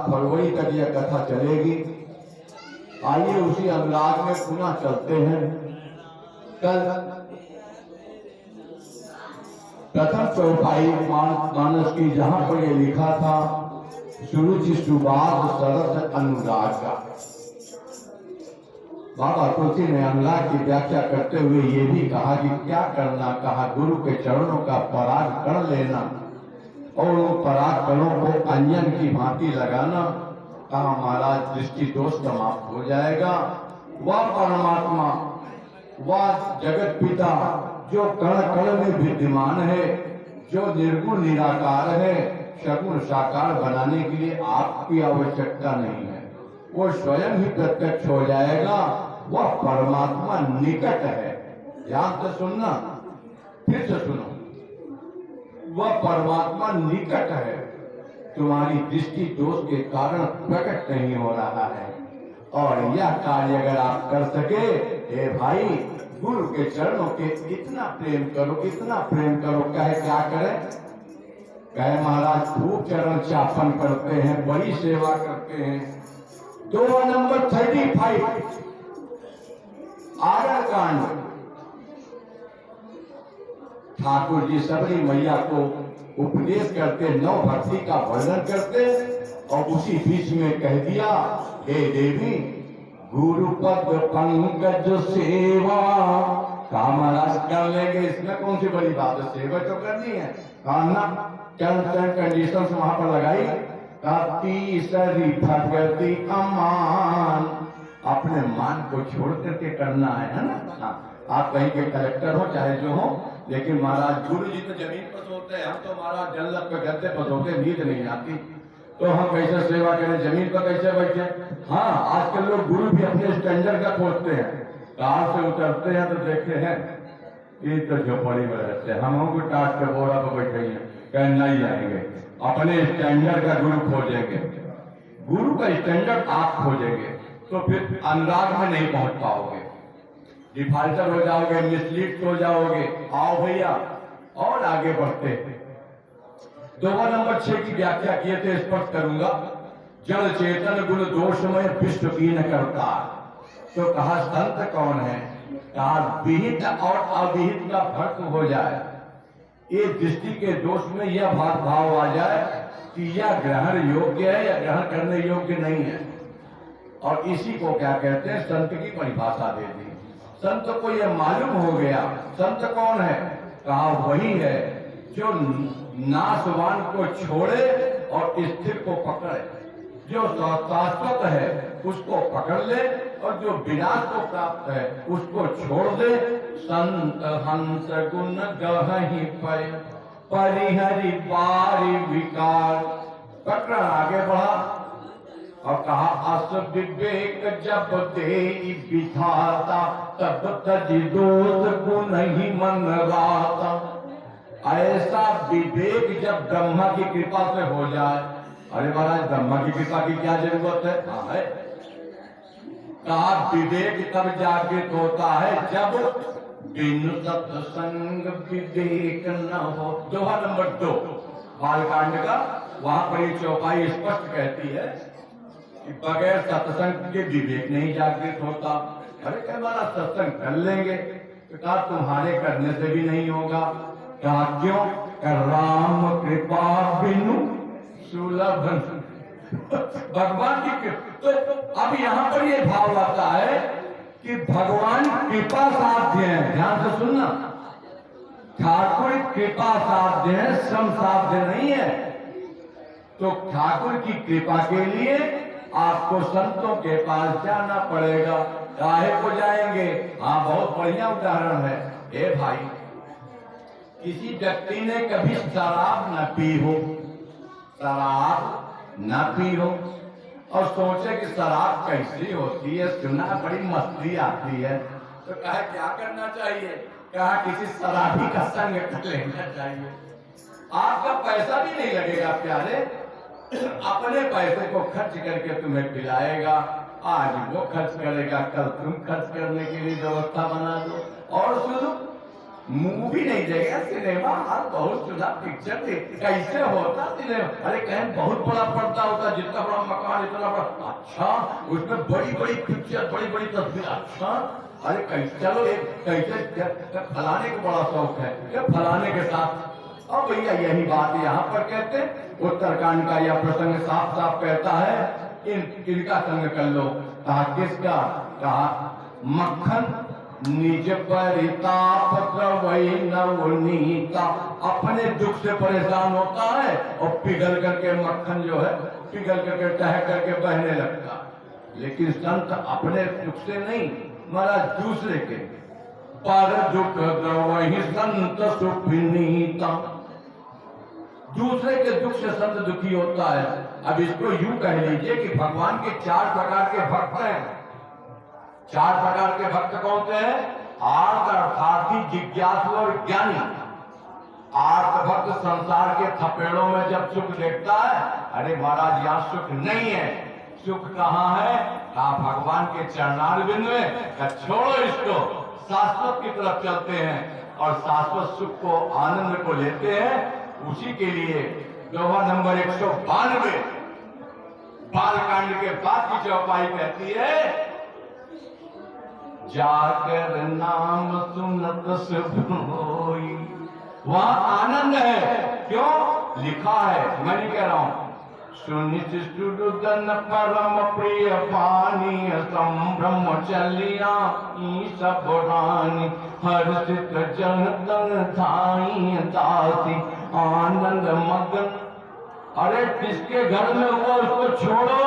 फरवरी तक यह कथा चलेगी। आइए उसी अनुराग में पुनः चलते हैं। कल प्रथम चौपाई मानस की जहां पर यह लिखा था सुरुचि सुबाद सरस अनुराग का, बाबा तुलसी ने अनुराग की व्याख्या करते हुए ये भी कहा कि क्या करना, कहा गुरु के चरणों का पराग कर लेना और उन पराग कणों को अंजन की भांति लगाना। कहा महाराज दृष्टि दोष समाप्त हो जाएगा। वह परमात्मा, वह जगत पिता जो कण कण में विद्यमान है, जो निर्गुण निराकार है, सगुण साकार बनाने के लिए आपकी आवश्यकता नहीं है, वो स्वयं ही प्रत्यक्ष हो जाएगा। वह परमात्मा निकट है। ध्यान से सुनना, फिर से सुनो, वह परमात्मा निकट है, तुम्हारी दृष्टि दोष के कारण प्रकट नहीं हो रहा है। और यह कार्य अगर आप कर सके, हे भाई गुरु के चरणों के इतना प्रेम करो, इतना प्रेम करो। कहे क्या करें? कहे महाराज खूब चरण चापन करते हैं, बड़ी सेवा करते हैं। 2 नंबर 35 आरण कांड। ठाकुर जी सबरी मैया को उपदेश करते, नौ भक्ति का वर्णन करते और उसी बीच में कह दिया, हे देवी गुरु पद पंकज सेवा। कहा महाराज कर लेंगे, इसमें कौन सी बड़ी बात है, सेवा तो करनी है। कहा ना, कंडीशन वहां पर लगाई। तीसरी भगति अमान, अपने मान को छोड़ करके करना है ना। आप कहीं के कलेक्टर हो चाहे जो हो, लेकिन महाराज गुरु जी तो जमीन पर सोते हैं, हम तो महाराज जन्नत पे गद्दे पर सोते, नींद नहीं आती, तो हम कैसे सेवा करें, जमीन पर कैसे बैठे। हाँ, आजकल लोग गुरु भी अपने स्टैंडर्ड का खोजते हैं, कार से उतरते हैं तो देखते हैं ये तो झोपड़ी में रहते हैं, हम को टाट के बोरा पर बैठे हैं, कहीं नहीं आएंगे। अपने स्टैंडर्ड का गुरु खोजेंगे, गुरु का स्टैंडर्ड आप खोजेंगे तो फिर अनुराग में नहीं पहुंच पाओगे, डिफाल्टर हो जाओगे, मिसलीड हो जाओगे। आओ भैया और आगे बढ़ते। 2 नंबर 6 की व्याख्या किए थे, स्पष्ट करूंगा। जड़ चेतन गुण दोषमय विश्व की न करता। तो कहा संत कौन है? कहा विहित और अविहित का फर्क हो जाए, ये दृष्टि के दोष में यह भाव आ जाए कि यह ग्रहण योग्य है या ग्रहण करने योग्य नहीं है। और इसी को क्या कहते हैं? संत की परिभाषा दे दी। संत को यह मालूम हो गया, संत कौन है? कहा वही है जो नाशवान को छोड़े और स्थिर को पकड़े, जो शाश्वत है उसको पकड़ ले और जो विनाश को प्राप्त है उसको छोड़ दे। संत हंस गुण गहि पै परिहरि बारी विकार। प्रकरण आगे बढ़ा और कहा अस विवेक जब दे विधाता तब तजि दोष को नहीं मन राता। ऐसा विवेक जब ब्रह्मा की कृपा से हो जाए। अरे महाराज ब्रह्मा की कृपा की क्या जरूरत है? हाँ है। कहा विवेक तब जागृत होता है जब बिनु सत्संग विवेक न हो। 2 नंबर 2 बालकांड का, वहां पर ये चौपाई स्पष्ट कहती है कि बगैर सत्संग के विवेक नहीं जागृत होता। अरे कई बार सत्संग कर लेंगे तो कहा तुम्हारे करने से भी नहीं होगा। कहा क्यों? राम कृपा बिनु सुलभ भगवान की कृपा। तो अब यहाँ पर ये भाव आता है कि भगवान कृपा साध्य है। ध्यान से सुनना, ठाकुर कृपा साध्य है, श्रम साध्य नहीं है। तो ठाकुर की कृपा के लिए आपको संतों के पास जाना पड़ेगा। काहे को जाएंगे? हाँ, बहुत बढ़िया उदाहरण है। ए भाई, किसी व्यक्ति ने कभी शराब न पी हो, शराब न पी हो और सोचे कि शराब कैसी होती है, सुना बड़ी मस्ती आती है, तो कहा क्या करना चाहिए? कहा किसी शराबी का संग कर लेना चाहिए। आपका पैसा भी नहीं लगेगा प्यारे, अपने पैसे को खर्च करके तुम्हें पिलाएगा। आज वो खर्च करेगा, कल तुम खर्च करने के लिए व्यवस्था बना दो। और सुनो, मूवी नहीं देगा सिनेमा हॉल बहुत सुना पिक्चर दे कैसे होता सिनेमा। अरे कहीं बहुत बड़ा पर्दा होता, जितना बड़ा मकान इतना बड़ा, अच्छा उसमें बड़ी बड़ी पिक्चर, बड़ी बड़ी तस्वीर, अच्छा अरे कैसे चलो कैसे फलाने को बड़ा शौक है क्या फलाने के साथ। और भैया यही बात यहाँ पर कहते, उत्तरकांड का यह प्रसंग साफ साफ कहता है इनका संग कर लो। कहा किसका? कहा मक्खन निज परिताप वही नवनीता, अपने दुख से परेशान होता है और पिघल करके मक्खन जो है पिघल करके टह करके बहने लगता। लेकिन संत अपने दुख से नहीं, महाराज दूसरे के पर दुख वही संत सुखनीता, दूसरे के दुख से संत दुखी होता है। अब इसको यूं कह लीजिए कि भगवान के 4 प्रकार के भक्त हैं। 4 प्रकार के भक्त कौन से हैं? आर्त, अर्थार्थी, जिज्ञासु और ज्ञानी। आर्त भक्त संसार के थपेड़ों में जब सुख देखता है, अरे महाराज यहाँ सुख नहीं है, सुख कहाँ है? कहा भगवान के चरणारविंद में। छोड़ो इसको, शाश्वत की तरफ चलते हैं और शाश्वत सुख को आनंद को लेते हैं। उसी के लिए दोहा नंबर 192 बालकांड के बाद की चौपाई कहती है, जाकर नाम सुनत शुभ होई, वहां आनंद है। क्यों? लिखा है, मैं नहीं कह रहा हूं। सुनित सुरदन परम प्रिय पानी संभ्रम चलिया सब रानी, हर्षित जन तन धाई दासी आनंद मगन। अरे जिसके घर में हुआ उसको छोड़ो,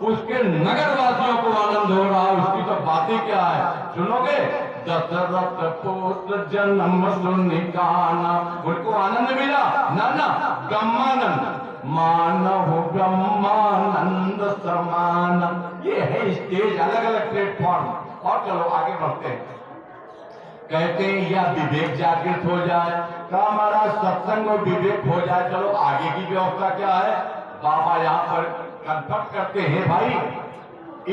उसके नगर वासियों को आनंद हो रहा है, उसकी तो बातें क्या है सुनोगे। दशरथ पुत्र जन्म सुनिकाना, उनको आनंद मिला ना ना, ब्रह्मानंद मानव ब्रह्मानंद समान। ये है स्टेज, अलग अलग प्लेटफॉर्म। और चलो आगे बढ़ते हैं। कहते हैं या विवेक जागृत हो जाए, का हमारा सत्संग और विवेक हो जाए। चलो आगे की व्यवस्था क्या है? बाबा यहाँ पर कन्फर्म करते हैं, भाई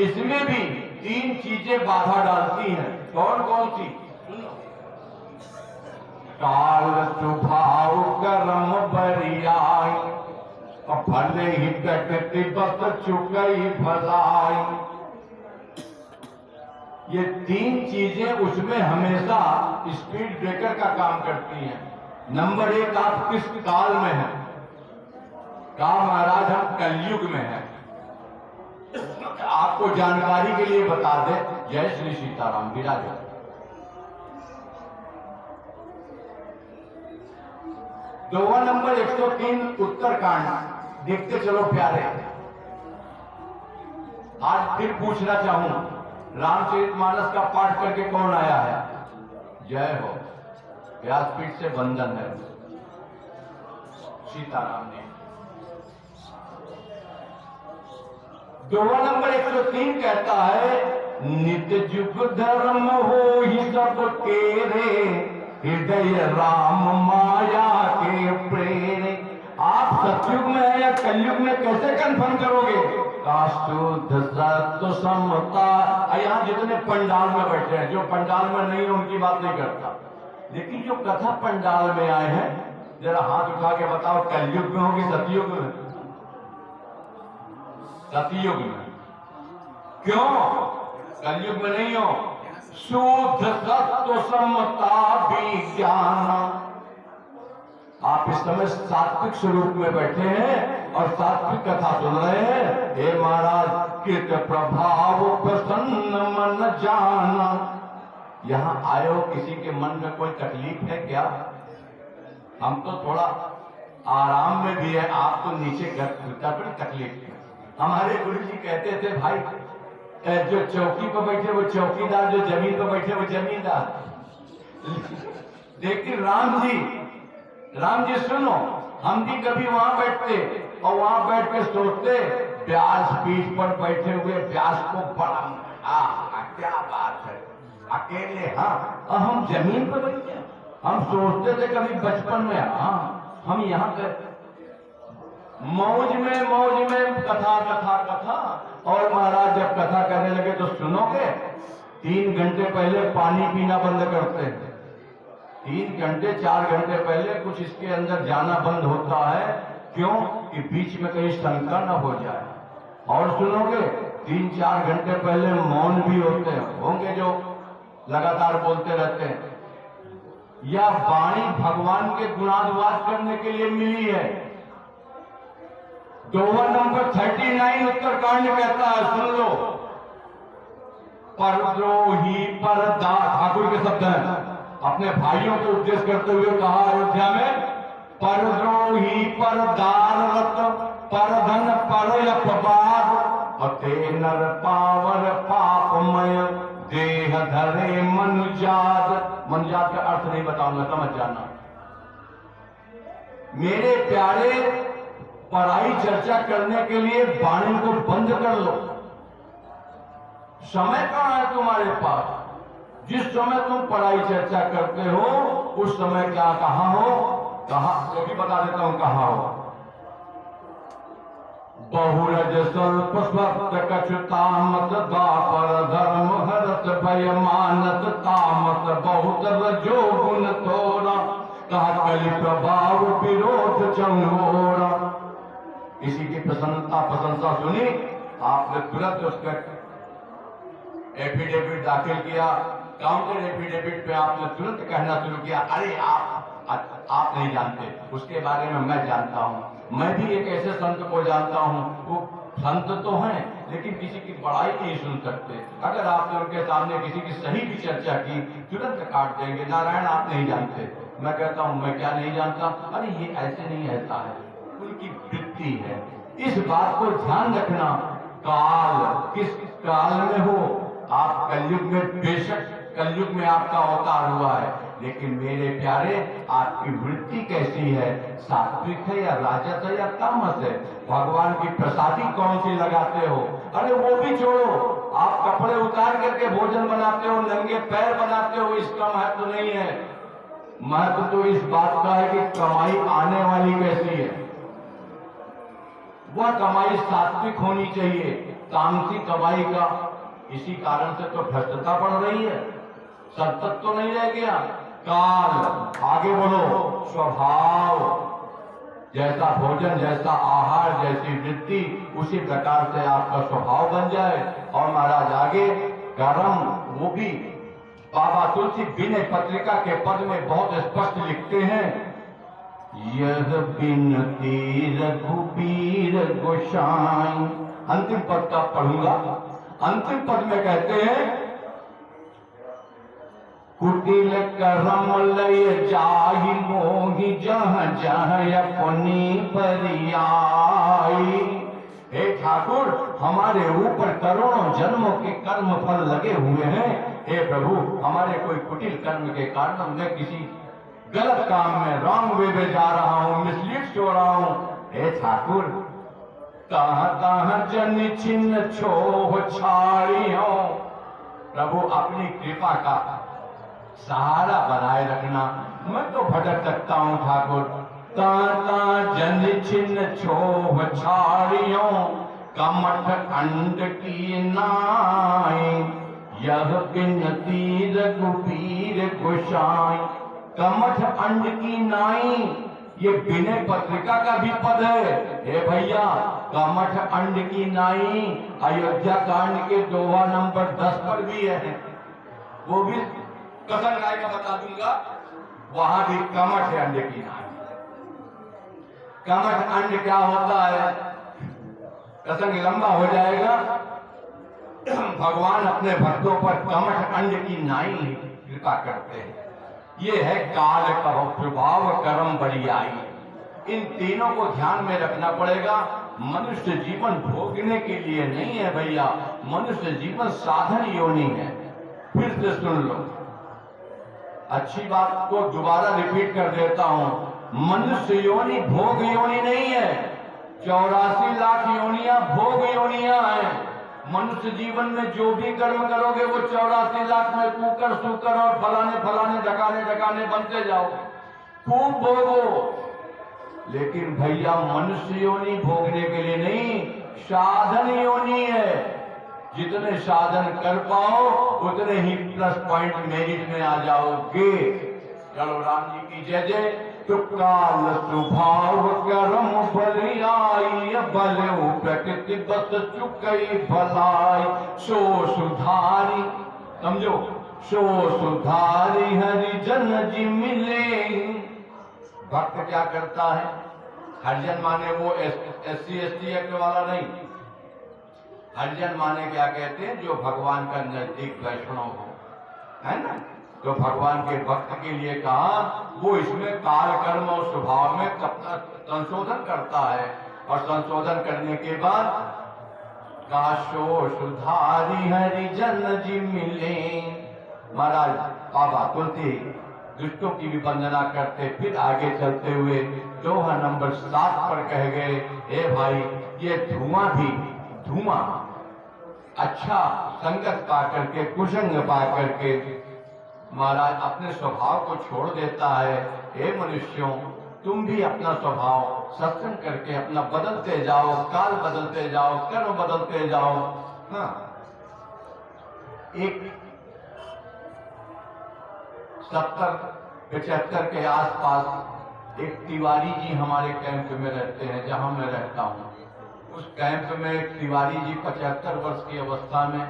इसमें भी 3 चीजें बाधा डालती हैं। कौन कौन सी? काल स्वभाव कर्म बरियाई, और भले ही प्रकृति बस चुकई भलाई। ये 3 चीजें उसमें हमेशा स्पीड ब्रेकर का काम करती हैं। नंबर 1, आप किस काल में हैं? कहा महाराज हम कलयुग में हैं। आपको जानकारी के लिए बता दे, जय श्री सीताराम विराज। दोहा नंबर 103 उत्तरकांड देखते चलो प्यारे। आज फिर पूछना चाहूं, रामचरितमानस का पाठ करके कौन आया है? जय हो, व्यासपीठ से वंदन है। सीताराम ने दोहा नंबर 103 कहता है, नित्य जुग धर्म हो ही सब केरे, हृदय राम माया के प्रेरे। आप सतयुग में है या कलयुग में कैसे कंफर्म करोगे? शुद्ध सत्य समता। यहाँ जितने पंडाल में बैठे हैं, जो पंडाल में नहीं है उनकी बात नहीं करता, लेकिन जो कथा पंडाल में आए हैं, जरा हाथ उठा के बताओ कलयुग में होगी सतयुग में? सतयुग में। क्यों? कलयुग में नहीं हो। शुद्ध सत्य समता विज्ञान। आप इस समय सात्विक स्वरूप में बैठे हैं और सात्विक कथा सुन रहे हैं। हे महाराज, कृत प्रभाव प्रसन्न मन जाना। यहाँ आए हो, किसी के मन में कोई तकलीफ है क्या? हम तो थोड़ा आराम में भी है, आप तो नीचे घर तकलीफ है। हमारे गुरु जी कहते थे, भाई जो चौकी पर बैठे वो चौकीदार, जो जमीन पर बैठे वो जमींदार। लेकिन राम जी सुनो, हम भी कभी वहां बैठते और वहां बैठ के सोचते, व्यास पीठ पर बैठे हुए व्यास को बड़ा क्या बात है, अकेले। हाँ, हम जमीन पर बैठे। हम सोचते थे कभी बचपन में, हाँ हम यहाँ पे मौज में कथा। और महाराज जब कथा करने लगे तो सुनोगे, 3 घंटे पहले पानी पीना बंद करते हैं। 3 घंटे 4 घंटे पहले कुछ इसके अंदर जाना बंद होता है। क्यों? कि बीच में कहीं शंका न हो जाए। और सुनोगे 3-4 घंटे पहले मौन भी होंगे जो लगातार बोलते रहते हैं। यह वाणी भगवान के गुणानुवाद करने के लिए मिली है। दोहा नंबर 39 उत्तरकांड कहता है, सुन लो। परद्रोही परदा, ठाकुर के शब्द हैं, अपने भाइयों को उपदेश करते हुए कहा अयोध्या में, परद्रोही परदारत परधन पर अपवाद अते नर पावर पापमय देह धरे मनुजात। मनुजात का अर्थ नहीं बताऊंगा, समझ जाना। मेरे प्यारे, पढ़ाई चर्चा करने के लिए वाणी को बंद कर लो। समय कहां है तुम्हारे पास? जिस समय तुम पढ़ाई चर्चा करते हो उस समय क्या कहां हो? कहां तो भी बता देता हूं कहां हो। बहुरज स्वल्प स्वप्त कछु तामस दापर धर्म हरत भय मानस तामस बहुत रजो गुण तोरा कहा कलि प्रभाव विरोध चंगोरा। किसी की प्रशंसा सुनी, आपने तुरंत उसका एफिडेविट दाखिल किया। काउंटर एफिडेविट पे आपने तुरंत कहना शुरू किया, अरे आप नहीं जानते, उसके बारे में मैं जानता हूं। मैं भी एक ऐसे संत को जानता हूं, वो संत तो हैं लेकिन किसी की बड़ाई नहीं सुन सकते। अगर आपने उनके सामने किसी की सही भी चर्चा की, तुरंत काट देंगे, नारायण आप नहीं जानते। मैं कहता हूं मैं क्या नहीं जानता? अरे ये ऐसे नहीं, ऐसा है, उनकी वृत्ति है। इस बात को ध्यान रखना। काल किस काल में हो आप, कलयुग में, बेशक कलयुग में आपका अवतार हुआ है, लेकिन मेरे प्यारे आपकी वृत्ति कैसी है? सात्विक है या राजस है या तामस है? भगवान की प्रसादी कौन सी लगाते हो? अरे वो भी छोड़ो, आप कपड़े उतार करके भोजन बनाते हो, नंगे पैर बनाते हो, इसका महत्व नहीं है। महत्व तो इस बात का है कि कमाई आने वाली कैसी है। वह कमाई सात्विक होनी चाहिए, तामसिक कमाई का। इसी कारण से तो भ्रष्टता बढ़ रही है, सतत तो नहीं रह गया। काल, आगे बोलो, स्वभाव, जैसा भोजन, जैसा आहार, जैसी वृत्ति, उसी प्रकार से आपका स्वभाव बन जाए। और महाराज आगे कर्म, वो भी बाबा तुलसी विनय पत्रिका के पद में बहुत स्पष्ट लिखते हैं, यह बिनती रघुबीर गोसाई। अंतिम पद का पढ़ूंगा। अंतिम पद में कहते हैं, कुटिल करम लय जाहि मोहि जह जह अपनी परियाई। हे ठाकुर, हमारे ऊपर करोड़ों जन्मों के कर्म फल लगे हुए हैं। हे प्रभु, हमारे कोई कुटिल कर्म के कारण मैं किसी गलत काम में, रॉन्ग वे में जा रहा हूं, मिसलीड हो रहा हूं। हे ठाकुर, कहां कहां जन छिन्न छोह छाड़ियों। प्रभु, अपनी कृपा का सहारा बनाए रखना। मैं तो भटक सकता हूं ठाकुर। ताता जन छिन्न छोह छाड़ियों कमठ अंड की नाई। यह बिनती रघुबीर गोसाई। कमठ अंड की नाई, ये विनय पत्रिका का भी पद है। हे भैया, कमठ अंड की नाई अयोध्या कांड के दोहा नंबर 10 पर भी है। वो भी कथन राय का बता दूंगा, वहां भी कमठ है अंडे की नाई। कमठ अंड क्या होता है? प्रसंग लंबा हो जाएगा। भगवान अपने भक्तों पर कमठ अंड की नाई कृपा करते हैं। ये है काल का प्रभाव, कर्म बड़ियाई। इन तीनों को ध्यान में रखना पड़ेगा। मनुष्य जीवन भोगने के लिए नहीं है भैया, मनुष्य जीवन साधन योनि है। फिर से सुन लो, अच्छी बात को दोबारा रिपीट कर देता हूं। मनुष्य योनि भोग योनि नहीं है। 84 लाख योनियां भोग योनियां हैं। मनुष्य जीवन में जो भी कर्म करोगे वो 84 लाख में कुकर सुकर और फलाने फलाने ढकाने ढकाने बनते जाओगे, खूब भोगो। लेकिन भैया, मनुष्य योनि भोगने के लिए नहीं, साधन योनि है। जितने साधन कर पाओ उतने ही प्लस पॉइंट मेरिट में आ जाओगे। चलो राम जी की जय जय। तो काल स्वभाव कर्म बलियाई, बल प्रकृति बस चुकई भलाई। सो सुधारी, समझो, सो सुधारी हरिजन जी मिले। भक्त क्या करता है? हरिजन माने वो SC ST एक्ट वाला नहीं। हरिजन माने क्या कहते हैं? जो भगवान का नजदीक वैष्णव हो, है ना। तो भगवान के भक्त के लिए कहा, वो इसमें काल कर्म और स्वभाव में अपना संशोधन करता है, और संशोधन करने के बाद काशो सुधारी हरिजन जी मिले। महाराज बाबा तुलसी दुष्टों की भी वंदना करते, फिर आगे चलते हुए दोहा नंबर 7 पर कह गए, हे भाई ये धुआं भी, धुआं अच्छा संगत पा करके, कुसंग पा करके महाराज अपने स्वभाव को छोड़ देता है। हे मनुष्यों, तुम भी अपना स्वभाव सत्संग करके अपना बदलते जाओ, काल बदलते जाओ, कर्म बदलते जाओ। हाँ, एक 70-75 के आसपास एक तिवारी जी हमारे कैंप में रहते हैं, जहां मैं रहता हूं। उस कैंप में एक तिवारी जी 75 वर्ष की अवस्था में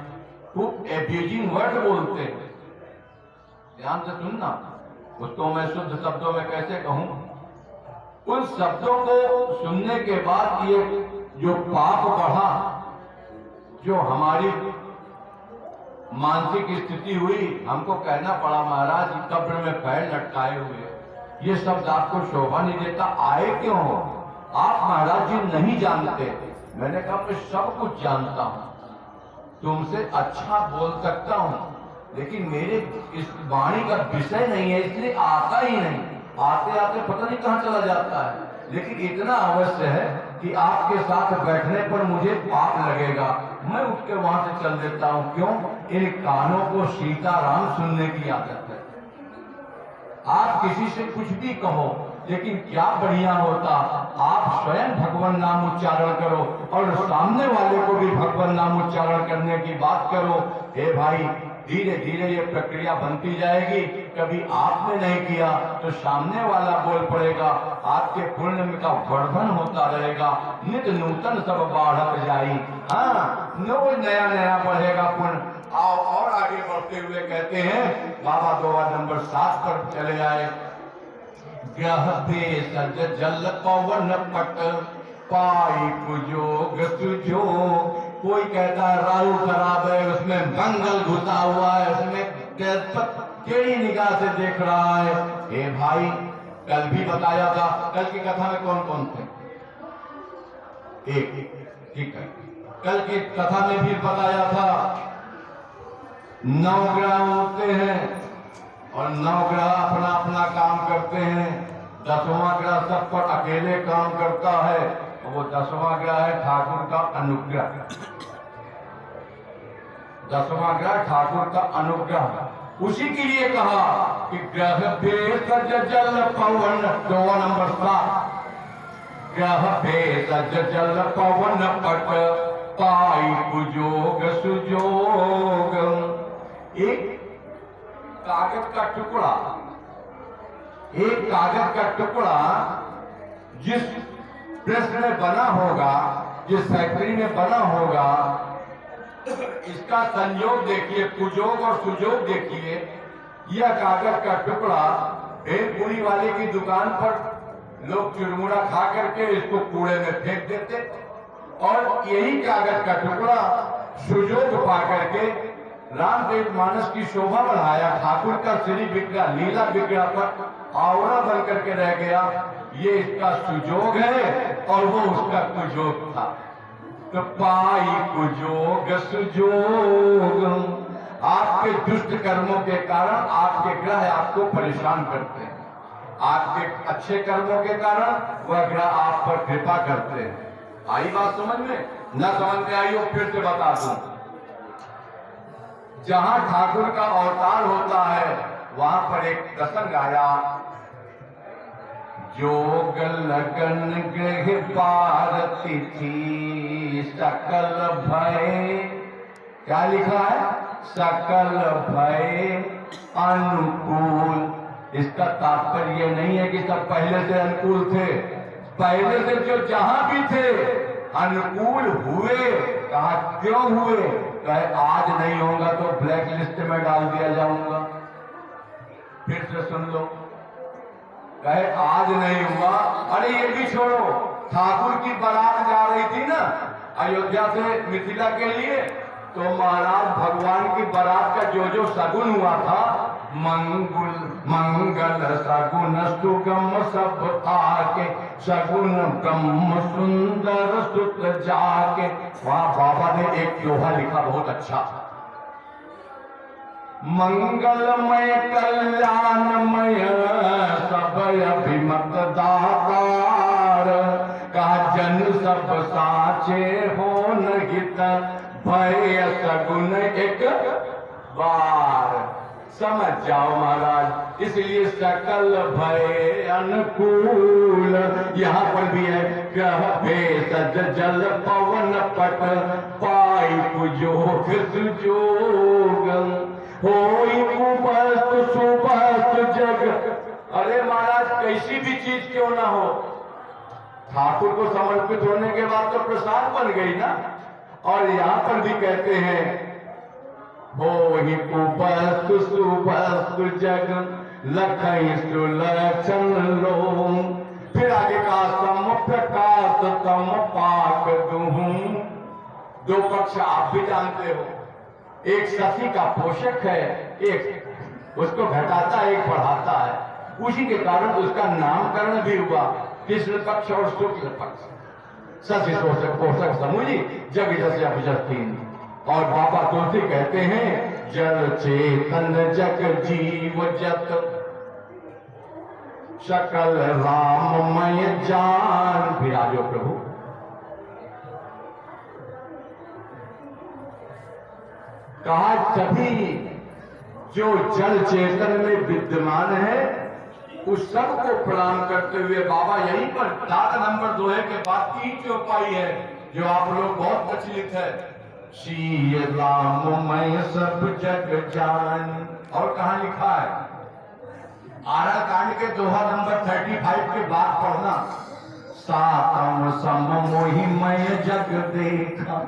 खूब एब्यूजिंग वर्ड बोलते हैं। ध्यान से सुनना, उसको मैं शुद्ध शब्दों में कैसे कहूं। उन शब्दों को सुनने के बाद ये जो पाप बढ़ा, जो हमारी मानसिक स्थिति हुई, हमको कहना पड़ा महाराज कब्र में पैर लटकाए हुए, ये शब्द आपको शोभा नहीं देता, आए क्यों हो आप? महाराज जी नहीं जानते। मैंने कहा मैं सब कुछ जानता हूं, तुमसे अच्छा बोल सकता हूं, लेकिन मेरे इस वाणी का विषय नहीं है, इसलिए आता ही नहीं। आते आते पता नहीं कहां चला जाता है। लेकिन इतना अवश्य है कि आपके साथ बैठने पर मुझे पाप लगेगा, मैं उठ के वहां से चल देता हूं। क्यों? इन कानों को सीताराम सुनने की आदत है। आप किसी से कुछ भी कहो, लेकिन क्या बढ़िया होता आप स्वयं भगवान नाम उच्चारण करो और सामने वाले को भी भगवान नाम उच्चारण करने की बात करो। हे भाई, धीरे धीरे ये प्रक्रिया बनती जाएगी। कभी आपने नहीं किया तो सामने वाला बोल पड़ेगा, आपके पुण्य का वर्धन होता रहेगा, नित नूतन सब बढ़त जाई। हाँ, रोज नया नया बढ़ेगा पुण्य। आओ और आगे बढ़ते हुए कहते हैं, बाबा दोहा नंबर 7 पर चले आए। ग्रह भेषज जल पवन पट, पाई पुजोग सुजोग। कोई कहता है राहु खराब है, उसमें मंगल घुसा हुआ है, उसमें केड़ी निगाह से देख रहा है। हे भाई, कल भी बताया था, कल की कथा में कौन कौन थे? एक, ठीक है। कल की कथा में भी बताया था 9 ग्रह होते हैं और 9 ग्रह अपना अपना काम करते हैं। 10वां ग्रह सब पर अकेले काम करता है, और वो 10वां ग्रह है ठाकुर का अनुग्रह। 10वां ग्रह ठाकुर का अनुग्रह। उसी के लिए कहा कि ग्रह भेषज जल पवन, दोहा नंबर 7। ग्रह भेषज जल पवन पट, पाई पुजोग सुजोग। एक कागज का टुकड़ा, एक कागज का टुकड़ा जिस प्रेस में बना होगा, जिस फैक्ट्री में बना होगा, इसका संयोग देखिए, कुजोग और सुजोग देखिए। यह कागज का टुकड़ा भेलपुरी वाले की दुकान पर लोग चुरमुरा खा करके इसको कूड़े में फेंक देते, और यही कागज का टुकड़ा सुजोग पा करके रामदेव मानस की शोभा बढ़ाया। ठाकुर का श्री विग्रह, लीला विग्रह पर आवड़ा बन करके रह गया। ये इसका सुजोग है और वो उसका कुजोग था। तो पाई कुजोग सुजोग। आपके दुष्ट कर्मों के कारण आपके ग्रह आपको परेशान करते हैं, आपके अच्छे कर्मों के कारण वह ग्रह आप पर कृपा करते हैं। आई बात समझ में? न समझ में आई हो फिर से बता दूं। जहां ठाकुर का अवतार होता है वहां पर एक प्रसंग आया, जोग लगन गृह पारती थी सकल भय। क्या लिखा है? सकल भय अनुकूल। इसका तात्पर्य ये नहीं है कि सब पहले से अनुकूल थे। पहले से जो जहां भी थे अनुकूल हुए। कहा क्यों हुए? कहे आज नहीं होगा तो ब्लैक लिस्ट में डाल दिया जाऊंगा। फिर से सुन लो, कहे आज नहीं हुआ। अरे ये भी छोड़ो, ठाकुर की बारात जा रही थी ना अयोध्या से मिथिला के लिए, तो महाराज भगवान की बारात का जो जो शगुन हुआ था, मंगल सगुन सुगम सब आके, शगुन ब्रह्म सुंदर सुत जाके। वहां बाबा ने एक दोहा लिखा बहुत अच्छा, मंगलमय कल्याणमय सब अभिमत दातार, का जन सब साचे हो हित, भय सगुन एक बार। समझ जाओ महाराज, इसलिए सकल भय अनुकूल। यहाँ पर भी है, ग्रह भेषज जल पवन पट, पाई पुजोग सुजोग, होई कुबस्तु सुबस्तु जग। अरे महाराज कैसी भी चीज क्यों ना हो, ठाकुर को समर्पित होने के बाद तो प्रसाद बन गई ना। और यहाँ पर भी कहते हैं, होई कुबस्तु सुबस्तु जग, लखई सुलक्षण लो। फिर आगे का सम प्रकाश तम पाक दूं। दो पक्ष आप भी जानते हो, एक शशि का पोषक है, एक उसको घटाता है, एक बढ़ाता है। उसी के कारण उसका नामकरण भी हुआ, कृष्ण पक्ष और शुक्ल पक्ष। शशि पोषक पोषक समूजी जग जस अभिजस तीन। और बाबा तुलसी कहते हैं, जल चेतन जग जीव जत, सकल राममय जान। फिर आजो प्रभु, कहा सभी जो जल चेतन में विद्यमान है उस सब को प्रणाम करते हुए बाबा यहीं पर दाद नंबर 2 के बाद की चौपाई है जो आप लोग बहुत प्रचलित है, श्री राममय सब जग जान। और कहा लिखा है, आरा कांड के दोहा नंबर 35 के बाद पढ़ना, सातम सम मोहि मय जग देखा।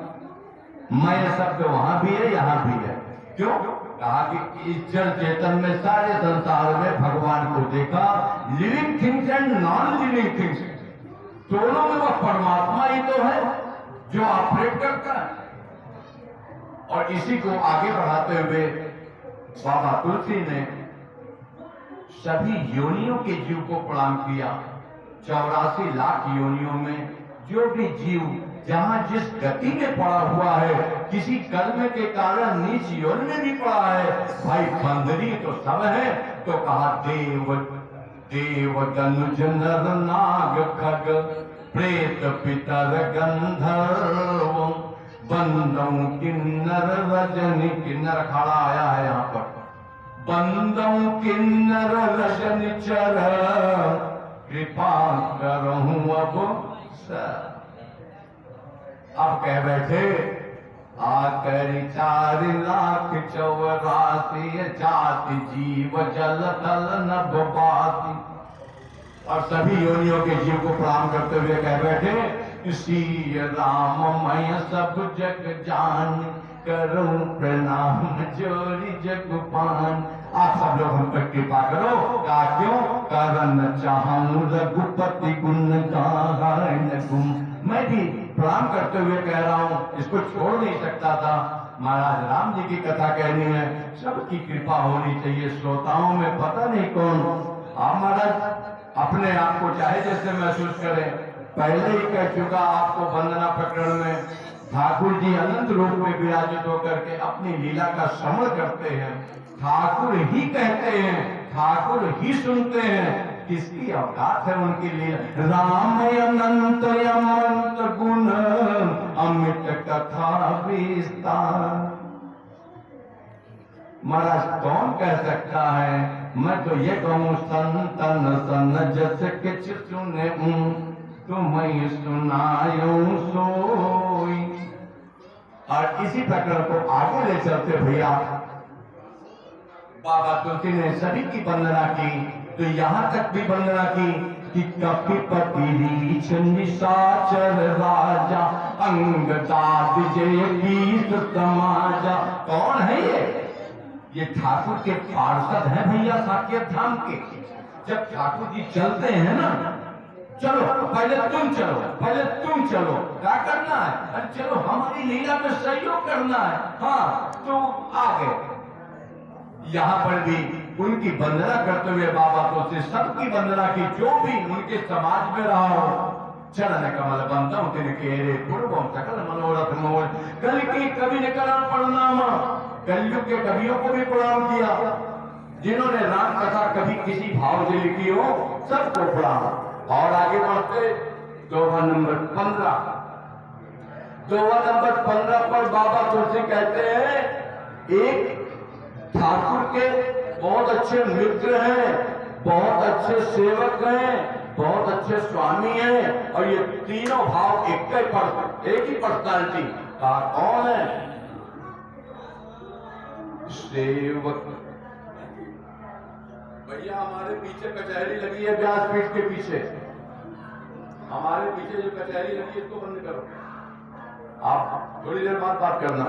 मय शब्द वहां भी है यहाँ भी है। क्यों? कहा कि इस जल चेतन में सारे संसार में भगवान को देखा, living things and non living things, दोनों में वह परमात्मा ही तो है जो ऑपरेट करता है। और इसी को आगे बढ़ाते हुए बाबा तुलसी ने सभी योनियों के जीव को प्रणाम किया। 84 लाख योनियों में जो भी जीव जहां जिस गति में पड़ा हुआ है, किसी कर्म के कारण नीच योनि में भी पड़ा है, भाई बंदरी तो सब है। तो कहा देव देव दनुज नर नाग खग, प्रेत पितर गंधर्व, बंदों किन्नर रजनी। किन्नर खड़ा आया है यहाँ पर, बंदों किन्नर रजनी चर, कृपा करहूं अब सर। अब कह बैठे, आकर 4 लाख 84 जाति जीव जल तल नभ बाति। और सभी योनियों के जीव को प्रणाम करते हुए कह बैठे, श्री राममय सब जग जान, करूं प्रणाम जोरी जग पान। आप सब लोग हम पर कृपा करो। का क्यों? करन चाहूं रघुपति गुण गायन गुम। मैं भी प्रणाम करते हुए कह रहा हूं, इसको छोड़ नहीं सकता था। महाराज राम जी की कथा कहनी है, सबकी कृपा होनी चाहिए। श्रोताओं में पता नहीं कौन, आप महाराज अपने आप को चाहे जैसे महसूस करें। पहले ही कह चुका आपको वंदना प्रकरण में, ठाकुर जी अनंत रूप में विराजित होकर के अपनी लीला का श्रवण करते हैं। ठाकुर ही कहते हैं, ठाकुर ही सुनते हैं। किसकी औकात है उनके लिए? राम अनंत अमंत गुण, अमित कथा विस्तार। महाराज कौन कह सकता है? मैं तो ये कहूं, संतन सन जस किछ सुने, तुम्हें सुनायो सोई। और इसी प्रकरण को आगे ले चलते भैया बाबा तुलसी ने सभी की वंदना की, तो यहाँ तक भी वंदना की कि कपिपति रीछ निशाचर राजा अंगदा विजय कीस समाजा। कौन है ये ठाकुर के पार्षद हैं भैया साकेत धाम के। जब ठाकुर जी चलते हैं ना, चलो पहले तुम चलो, पहले तुम चलो, क्या करना है, अरे चलो हमारी लीला में सहयोग करना है, हाँ तो आगे। यहाँ पर भी उनकी वंदना करते हुए बाबा तुलसी सबकी वंदना की, जो भी उनके समाज में रहा हो। चरण कमल बंदम तिनके रे पूर्वम सकल मनोरथ मोर, कल की कवि ने करा प्रणाम, कलयुग के कवियों को भी प्रणाम किया, जिन्होंने राम कथा कभी किसी भाव से लिखी हो, सबको प्रणाम। और आगे बढ़ते दोहा नंबर 15, दोहा नंबर 15 पर बाबा तुलसी कहते हैं एक ठाकुर के बहुत अच्छे मित्र हैं, बहुत अच्छे सेवक हैं, बहुत अच्छे स्वामी हैं, और ये तीनों भाव एक ही पर्सनालिटी का कौन है? सेवक। भैया हमारे पीछे कचहरी लगी है, व्यासपीठ के पीछे हमारे पीछे जो कचहरी लगी है इसको बंद करो, आप थोड़ी देर बाद बात करना।